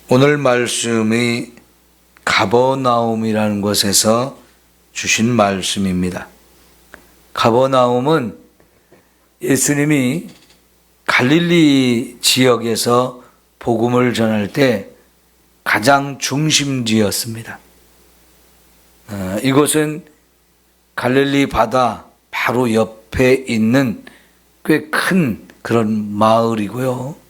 오늘 말씀이 가버나움이라는 곳에서 주신 말씀입니다. 가버나움은 예수님이 갈릴리 지역에서 복음을 전할 때 가장 중심지였습니다. 이곳은 갈릴리 바다 바로 옆에 있는 꽤 큰 그런 마을이고요.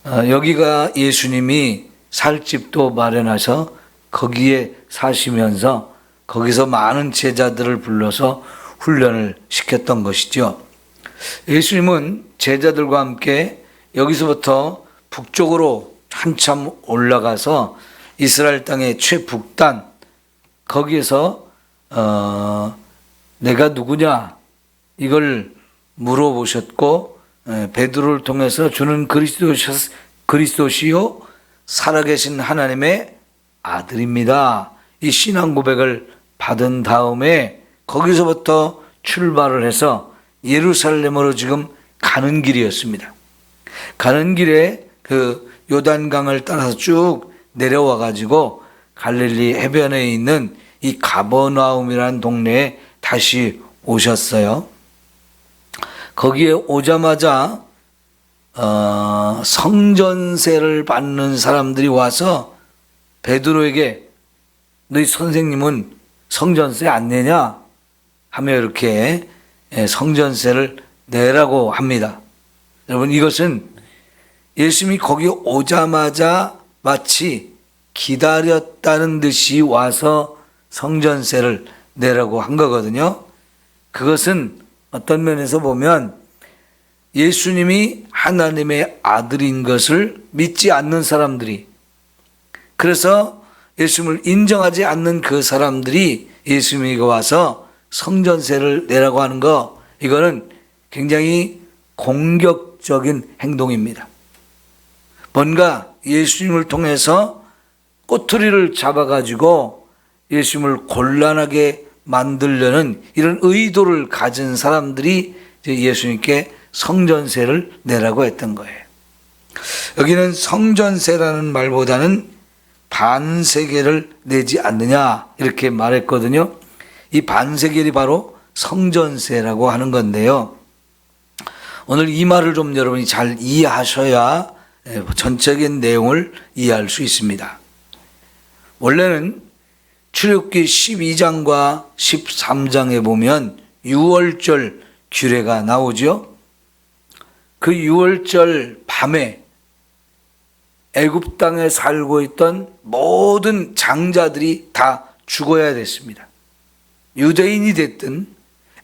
여기가 예수님이 살 집도 마련하셔 거기에 사시면서 거기서 많은 제자들을 불러서 훈련을 시켰던 것이죠. 예수님은 제자들과 함께 여기서부터 북쪽으로 한참 올라가서 이스라엘 땅의 최북단 거기에서 내가 누구냐 이걸 물어보셨고 베드로를 통해서 주는 그리스도시요 살아계신 하나님의 아들입니다. 이 신앙 고백을 받은 다음에 거기서부터 출발을 해서 예루살렘으로 지금 가는 길이었습니다. 가는 길에 그 요단강을 따라서 쭉 내려와 가지고 갈릴리 해변에 있는 이 가버나움이라는 동네에 다시 오셨어요. 거기에 오자마자 성전세를 받는 사람들이 와서 베드로에게 너희 선생님은 성전세 안 내냐? 하며 이렇게 성전세를 내라고 합니다. 여러분 이것은 예수님이 거기 오자마자 마치 기다렸다는 듯이 와서 성전세를 내라고 한 거거든요. 그것은 어떤 면에서 보면 예수님이 하나님의 아들인 것을 믿지 않는 사람들이, 그래서 예수님을 인정하지 않는 그 사람들이 예수님에게 와서 성전세를 내라고 하는 거, 이거는 굉장히 공격적인 행동입니다. 뭔가 예수님을 통해서 꼬투리를 잡아가지고 예수님을 곤란하게 만들려는 이런 의도를 가진 사람들이 예수님께 성전세를 내라고 했던 거예요. 여기는 성전세라는 말보다는 반세겔을 내지 않느냐 이렇게 말했거든요. 이 반세겔이 바로 성전세라고 하는 건데요. 오늘 이 말을 좀 여러분이 잘 이해하셔야 전체적인 내용을 이해할 수 있습니다. 원래는 출애굽기 12장과 13장에 보면 유월절 규례가 나오죠. 그 유월절 밤에 애굽 땅에 살고 있던 모든 장자들이 다 죽어야 됐습니다. 유대인이 됐든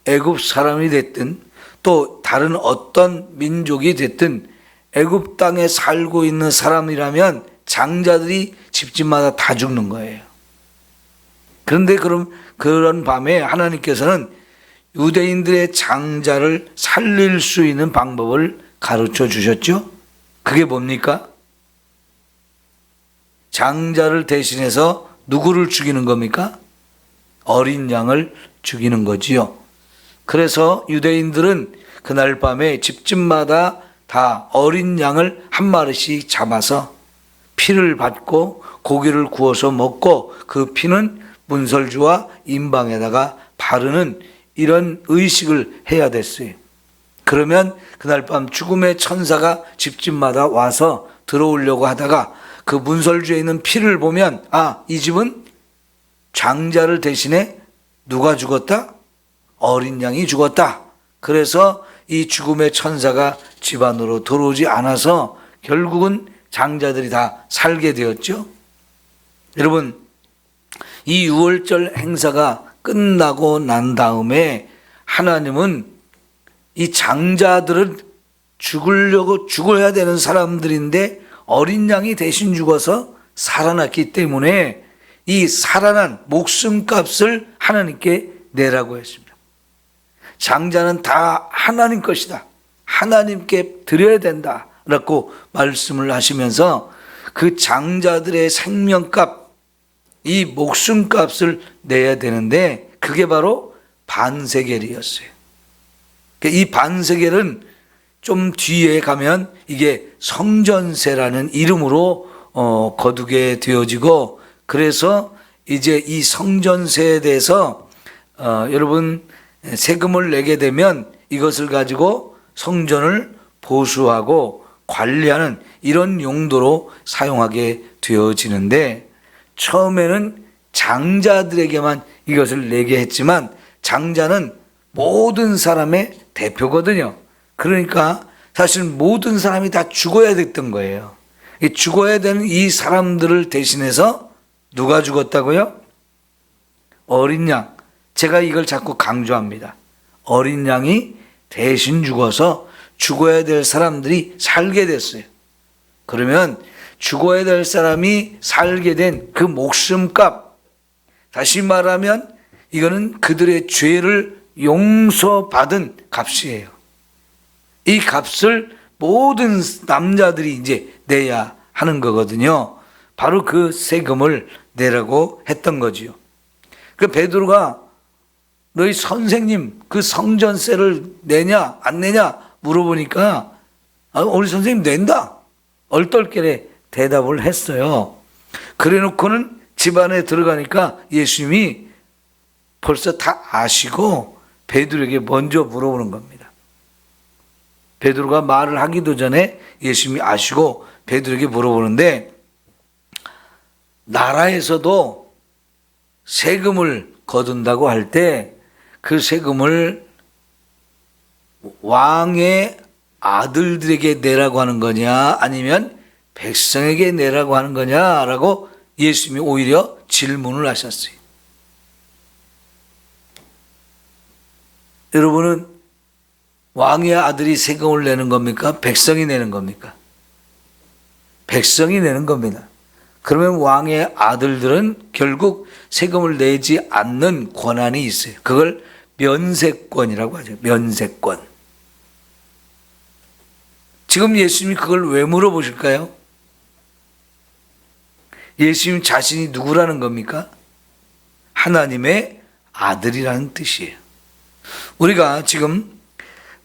애굽 사람이 됐든 또 다른 어떤 민족이 됐든 애굽 땅에 살고 있는 사람이라면 장자들이 집집마다 다 죽는 거예요. 그런데 그런 밤에 하나님께서는 유대인들의 장자를 살릴 수 있는 방법을 가르쳐 주셨죠. 그게 뭡니까? 장자를 대신해서 누구를 죽이는 겁니까? 어린 양을 죽이는 거지요. 그래서 유대인들은 그날 밤에 집집마다 다 어린 양을 한 마리씩 잡아서 피를 받고 고기를 구워서 먹고 그 피는 문설주와 임방에다가 바르는 이런 의식을 해야 됐어요. 그러면 그날 밤 죽음의 천사가 집집마다 와서 들어오려고 하다가 그 문설주에 있는 피를 보면 이 집은 장자를 대신에 누가 죽었다? 어린 양이 죽었다. 그래서 이 죽음의 천사가 집 안으로 들어오지 않아서 결국은 장자들이 다 살게 되었죠. 여러분 이 유월절 행사가 끝나고 난 다음에 하나님은 이 장자들은 죽어야 되는 사람들인데 어린 양이 대신 죽어서 살아났기 때문에 이 살아난 목숨값을 하나님께 내라고 했습니다. 장자는 다 하나님 것이다. 하나님께 드려야 된다. 라고 말씀을 하시면서 그 장자들의 생명값, 이 목숨값을 내야 되는데 그게 바로 반세겔이었어요. 이 반세겔은 좀 뒤에 가면 이게 성전세라는 이름으로 거두게 되어지고, 그래서 이제 이 성전세에 대해서 여러분 세금을 내게 되면 이것을 가지고 성전을 보수하고 관리하는 이런 용도로 사용하게 되어지는데, 처음에는 장자들에게만 이것을 내게 했지만 장자는 모든 사람의 대표거든요. 그러니까 사실 모든 사람이 다 죽어야 됐던 거예요. 이 죽어야 되는 이 사람들을 대신해서 누가 죽었다고요? 어린 양. 제가 이걸 자꾸 강조합니다. 어린 양이 대신 죽어서 죽어야 될 사람들이 살게 됐어요. 그러면 죽어야 될 사람이 살게 된 그 목숨값, 다시 말하면 이거는 그들의 죄를 용서받은 값이에요. 이 값을 모든 남자들이 이제 내야 하는 거거든요. 바로 그 세금을 내라고 했던 거지요. 그 베드로가 너희 선생님 그 성전세를 내냐 안 내냐 물어보니까 우리 선생님 낸다, 얼떨결에 대답을 했어요. 그래 놓고는 집 안에 들어가니까 예수님이 벌써 다 아시고 베드로에게 먼저 물어보는 겁니다. 베드로가 말을 하기도 전에 예수님이 아시고 베드로에게 물어보는데, 나라에서도 세금을 거둔다고 할 때 그 세금을 왕의 아들들에게 내라고 하는 거냐 아니면 백성에게 내라고 하는 거냐라고 예수님이 오히려 질문을 하셨어요. 여러분은 왕의 아들이 세금을 내는 겁니까? 백성이 내는 겁니까? 백성이 내는 겁니다. 그러면 왕의 아들들은 결국 세금을 내지 않는 권한이 있어요. 그걸 면세권이라고 하죠. 면세권. 지금 예수님이 그걸 왜 물어보실까요? 예수님 자신이 누구라는 겁니까? 하나님의 아들이라는 뜻이에요. 우리가 지금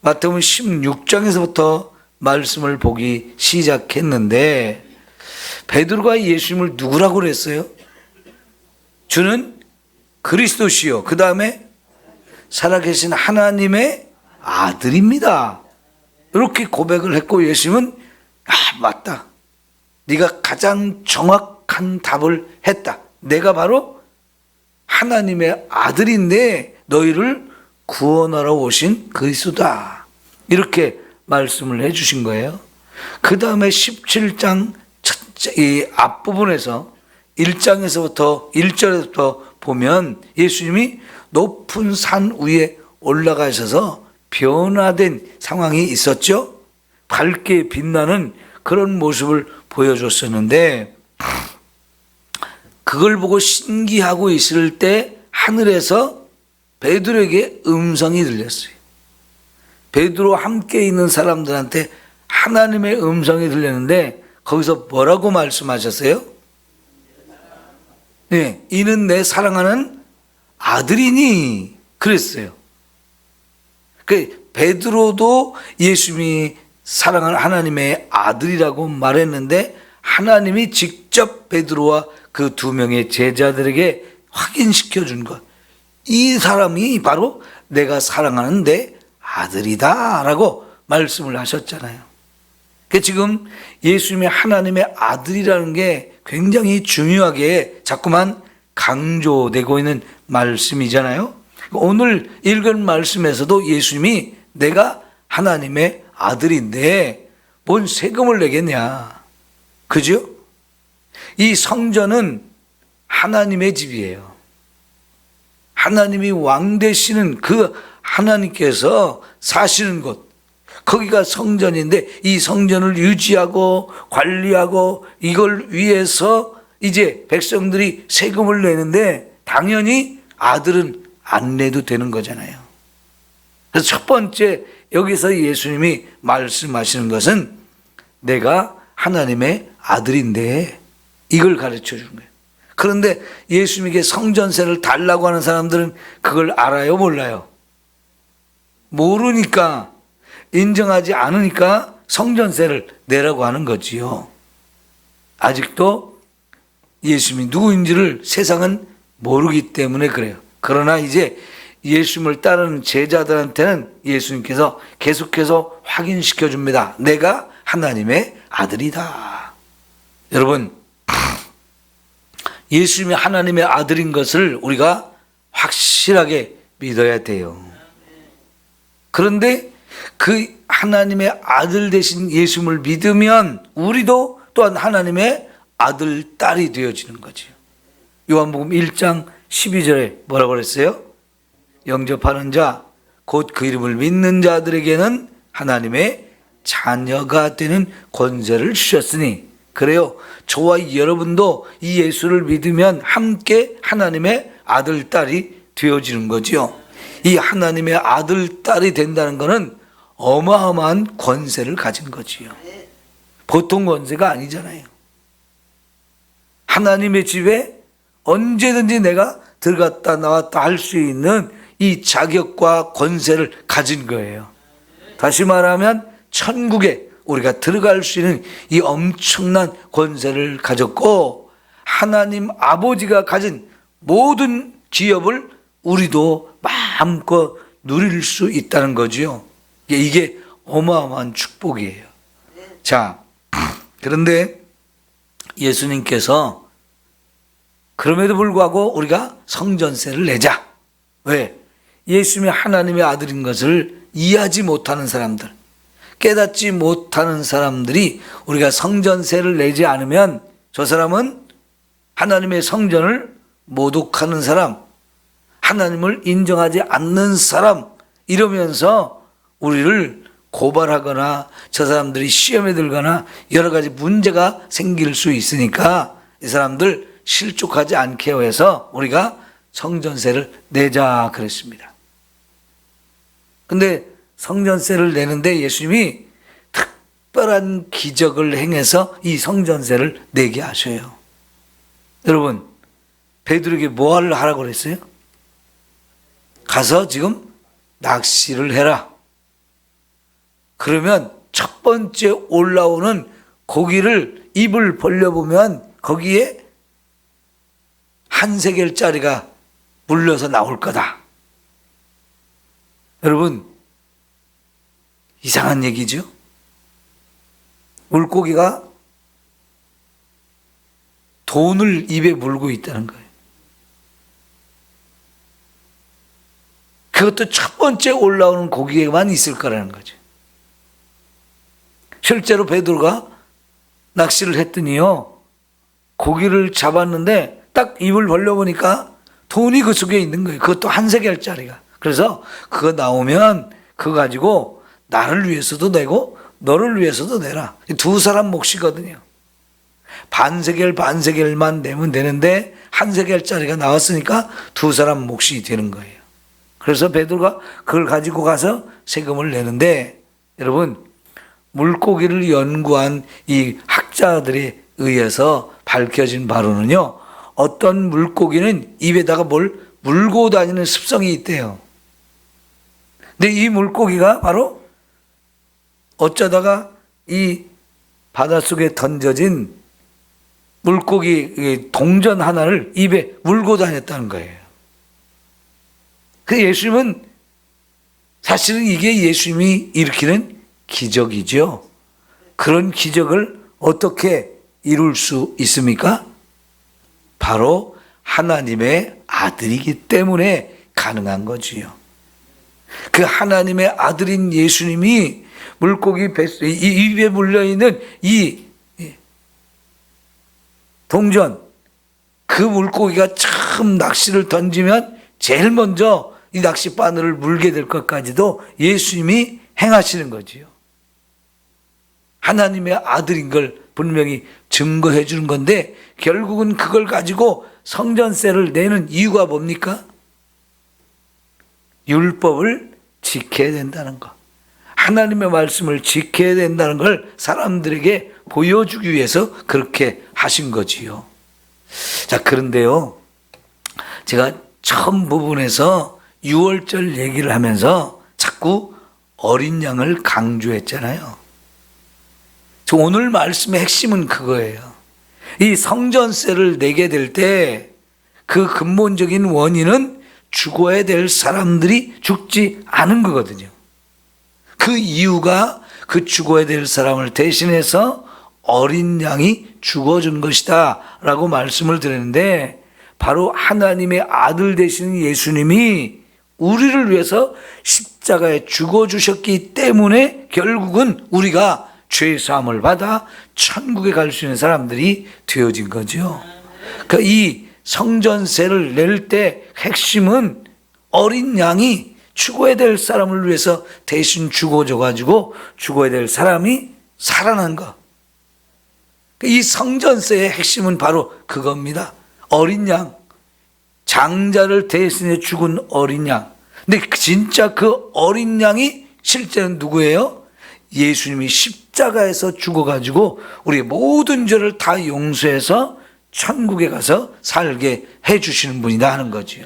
마태복음 16장에서부터 말씀을 보기 시작했는데, 베드로가 예수님을 누구라고 그랬어요? 주는 그리스도시요, 그 다음에 살아계신 하나님의 아들입니다. 이렇게 고백을 했고, 예수님은 맞다, 네가 가장 정확한 답을 했다, 내가 바로 하나님의 아들인데 너희를 구원하러 오신 그리스도다, 이렇게 말씀을 해 주신 거예요. 그 다음에 17장 이 앞부분에서 1장에서부터 1절에서부터 보면 예수님이 높은 산 위에 올라가셔서 변화된 상황이 있었죠. 밝게 빛나는 그런 모습을 보여줬었는데, 그걸 보고 신기하고 있을 때 하늘에서 베드로에게 음성이 들렸어요. 베드로와 함께 있는 사람들한테 하나님의 음성이 들렸는데 거기서 뭐라고 말씀하셨어요? 네, 이는 내 사랑하는 아들이니 그랬어요. 그 베드로도 예수님이 사랑하는 하나님의 아들이라고 말했는데, 하나님이 직접 베드로와 그 두 명의 제자들에게 확인시켜 준 것, 이 사람이 바로 내가 사랑하는 내 아들이다 라고 말씀을 하셨잖아요. 지금 예수님의 하나님의 아들이라는 게 굉장히 중요하게 자꾸만 강조되고 있는 말씀이잖아요. 오늘 읽은 말씀에서도 예수님이 내가 하나님의 아들인데 뭔 세금을 내겠냐, 그죠? 이 성전은 하나님의 집이에요. 하나님이 왕 되시는 그 하나님께서 사시는 곳, 거기가 성전인데 이 성전을 유지하고 관리하고 이걸 위해서 이제 백성들이 세금을 내는데 당연히 아들은 안 내도 되는 거잖아요. 그래서 첫 번째 여기서 예수님이 말씀하시는 것은 내가 하나님의 아들인데 이걸 가르쳐 주는 거예요. 그런데 예수님에게 성전세를 달라고 하는 사람들은 그걸 알아요, 몰라요? 모르니까, 인정하지 않으니까 성전세를 내라고 하는 거지요. 아직도 예수님이 누구인지를 세상은 모르기 때문에 그래요. 그러나 이제 예수님을 따르는 제자들한테는 예수님께서 계속해서 확인시켜 줍니다. 내가 하나님의 아들이다. 여러분, 예수님이 하나님의 아들인 것을 우리가 확실하게 믿어야 돼요. 그런데 그 하나님의 아들 되신 예수님을 믿으면 우리도 또한 하나님의 아들, 딸이 되어지는 거죠. 요한복음 1장 12절에 뭐라고 그랬어요? 영접하는 자, 곧 그 이름을 믿는 자들에게는 하나님의 자녀가 되는 권세를 주셨으니, 그래요, 저와 여러분도 이 예수를 믿으면 함께 하나님의 아들, 딸이 되어지는 거지요. 이 하나님의 아들, 딸이 된다는 것은 어마어마한 권세를 가진 거지요. 보통 권세가 아니잖아요. 하나님의 집에 언제든지 내가 들어갔다 나왔다 할 수 있는 이 자격과 권세를 가진 거예요. 다시 말하면 천국에 우리가 들어갈 수 있는 이 엄청난 권세를 가졌고, 하나님 아버지가 가진 모든 기업을 우리도 마음껏 누릴 수 있다는 거지요. 이게 어마어마한 축복이에요. 자, 그런데 예수님께서 그럼에도 불구하고 우리가 성전세를 내자. 왜? 예수님이 하나님의 아들인 것을 이해하지 못하는 사람들, 깨닫지 못하는 사람들이 우리가 성전세를 내지 않으면 저 사람은 하나님의 성전을 모독하는 사람, 하나님을 인정하지 않는 사람, 이러면서 우리를 고발하거나 저 사람들이 시험에 들거나 여러 가지 문제가 생길 수 있으니까 이 사람들 실족하지 않게 해서 우리가 성전세를 내자 그랬습니다. 근데 성전세를 내는데 예수님이 특별한 기적을 행해서 이 성전세를 내게 하셔요. 여러분, 베드로에게 뭐 하라고 그랬어요? 가서 지금 낚시를 해라. 그러면 첫 번째 올라오는 고기를 입을 벌려보면 거기에 한 세겔짜리가 물려서 나올 거다. 여러분, 이상한 얘기죠? 물고기가 돈을 입에 물고 있다는 거예요. 그것도 첫 번째 올라오는 고기에만 있을 거라는 거죠. 실제로 베드로가 낚시를 했더니요, 고기를 잡았는데 딱 입을 벌려보니까 돈이 그 속에 있는 거예요. 그것도 한 세겔짜리가. 그래서 그거 나오면 그거 가지고 나를 위해서도 내고 너를 위해서도 내라. 두 사람 몫이거든요. 반세겔만 내면 되는데 한 세겔짜리가 나왔으니까 두 사람 몫이 되는 거예요. 그래서 베드로가 그걸 가지고 가서 세금을 내는데, 여러분, 물고기를 연구한 이 학자들에 의해서 밝혀진 바로는요, 어떤 물고기는 입에다가 뭘 물고 다니는 습성이 있대요. 근데 이 물고기가 바로 어쩌다가 이 바닷속에 던져진 물고기 동전 하나를 입에 물고 다녔다는 거예요. 그 예수님은, 사실은 이게 예수님이 일으키는 기적이죠. 그런 기적을 어떻게 이룰 수 있습니까? 바로 하나님의 아들이기 때문에 가능한 거지요. 그 하나님의 아들인 예수님이 물고기 입에 물려있는 이 동전, 그 물고기가 처음 낚시를 던지면 제일 먼저 이 낚싯바늘을 물게 될 것까지도 예수님이 행하시는 거지요. 하나님의 아들인 걸 분명히 증거해 주는 건데, 결국은 그걸 가지고 성전세를 내는 이유가 뭡니까? 율법을 지켜야 된다는 것, 하나님의 말씀을 지켜야 된다는 걸 사람들에게 보여주기 위해서 그렇게 하신 거지요. 자, 그런데요, 제가 처음 부분에서 유월절 얘기를 하면서 자꾸 어린 양을 강조했잖아요. 오늘 말씀의 핵심은 그거예요. 이 성전세를 내게 될 때 그 근본적인 원인은 죽어야 될 사람들이 죽지 않은 거거든요. 그 이유가 그 죽어야 될 사람을 대신해서 어린 양이 죽어준 것이다 라고 말씀을 드렸는데, 바로 하나님의 아들 되시는 예수님이 우리를 위해서 십자가에 죽어주셨기 때문에 결국은 우리가 죄사함을 받아 천국에 갈 수 있는 사람들이 되어진 거죠. 그러니까 이 성전세를 낼 때 핵심은 어린 양이 죽어야 될 사람을 위해서 대신 죽어줘가지고 죽어야 될 사람이 살아난 거. 이 성전세의 핵심은 바로 그겁니다. 어린 양, 장자를 대신해 죽은 어린 양. 근데 진짜 그 어린 양이 실제는 누구예요? 예수님이 십자가에서 죽어가지고 우리의 모든 죄를 다 용서해서 천국에 가서 살게 해주시는 분이다 하는 거죠.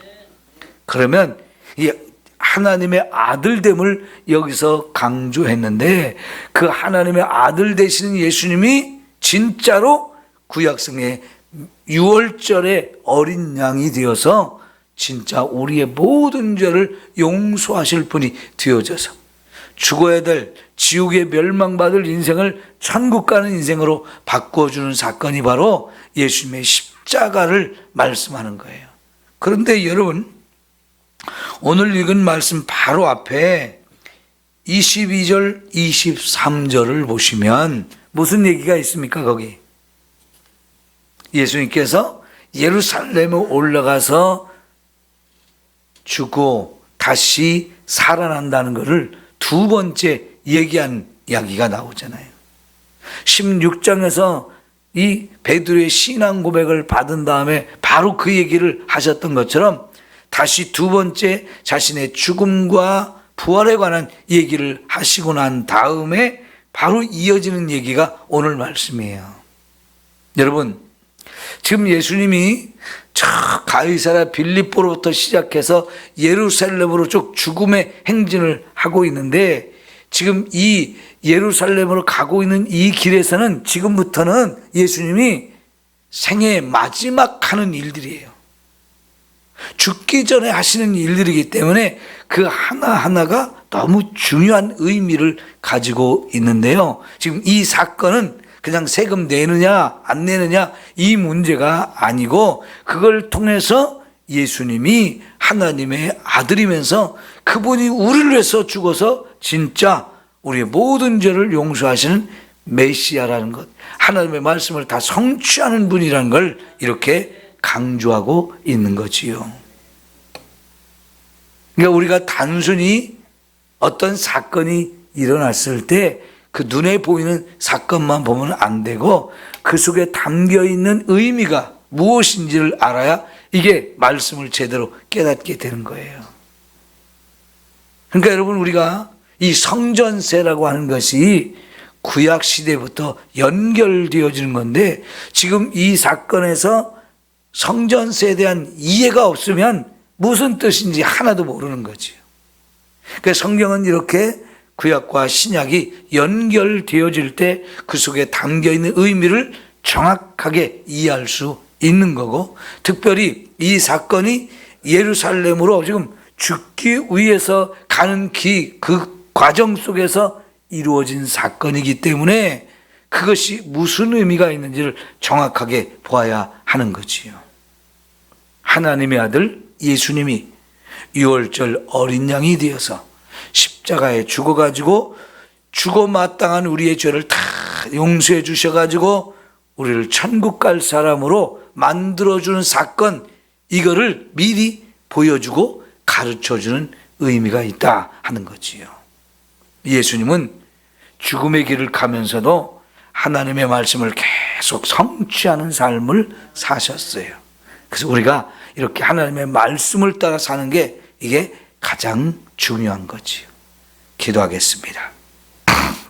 그러면 이 하나님의 아들됨을 여기서 강조했는데, 그 하나님의 아들 되시는 예수님이 진짜로 구약성의 유월절의 어린 양이 되어서 진짜 우리의 모든 죄를 용서하실 분이 되어져서 죽어야 될 지옥에 멸망받을 인생을 천국 가는 인생으로 바꿔주는 사건이 바로 예수님의 십자가를 말씀하는 거예요. 그런데 여러분, 오늘 읽은 말씀 바로 앞에 22절, 23절을 보시면 무슨 얘기가 있습니까? 거기 예수님께서 예루살렘에 올라가서 죽고 다시 살아난다는 것을 두 번째 얘기한 이야기가 나오잖아요. 16장에서 이 베드로의 신앙 고백을 받은 다음에 바로 그 얘기를 하셨던 것처럼 다시 두 번째 자신의 죽음과 부활에 관한 얘기를 하시고 난 다음에 바로 이어지는 얘기가 오늘 말씀이에요. 여러분, 지금 예수님이 저 가이사랴 빌립보로부터 시작해서 예루살렘으로 쭉 죽음의 행진을 하고 있는데, 지금 이 예루살렘으로 가고 있는 이 길에서는 지금부터는 예수님이 생애 마지막 하는 일들이에요. 죽기 전에 하시는 일들이기 때문에 그 하나하나가 너무 중요한 의미를 가지고 있는데요. 지금 이 사건은 그냥 세금 내느냐 안 내느냐 이 문제가 아니고, 그걸 통해서 예수님이 하나님의 아들이면서 그분이 우리를 위해서 죽어서 진짜 우리의 모든 죄를 용서하시는 메시아라는 것, 하나님의 말씀을 다 성취하는 분이라는 걸 이렇게 강조하고 있는 거지요. 그러니까 우리가 단순히 어떤 사건이 일어났을 때 그 눈에 보이는 사건만 보면 안 되고, 그 속에 담겨 있는 의미가 무엇인지를 알아야 이게 말씀을 제대로 깨닫게 되는 거예요. 그러니까 여러분, 우리가 이 성전세라고 하는 것이 구약 시대부터 연결되어지는 건데, 지금 이 사건에서 성전세에 대한 이해가 없으면 무슨 뜻인지 하나도 모르는 거지요. 그러니까 성경은 이렇게 구약과 신약이 연결되어질 때 그 속에 담겨있는 의미를 정확하게 이해할 수 있는 거고, 특별히 이 사건이 예루살렘으로 지금 죽기 위해서 가는 그 과정 속에서 이루어진 사건이기 때문에 그것이 무슨 의미가 있는지를 정확하게 보아야 하는 거지요. 하나님의 아들 예수님이 유월절 어린 양이 되어서 십자가에 죽어가지고 죽어 마땅한 우리의 죄를 다 용서해 주셔가지고 우리를 천국 갈 사람으로 만들어주는 사건, 이거를 미리 보여주고 가르쳐주는 의미가 있다 하는 거지요. 예수님은 죽음의 길을 가면서도 하나님의 말씀을 계속 성취하는 삶을 사셨어요. 그래서 우리가 이렇게 하나님의 말씀을 따라 사는 게 이게 가장 중요한 거지요. 기도하겠습니다.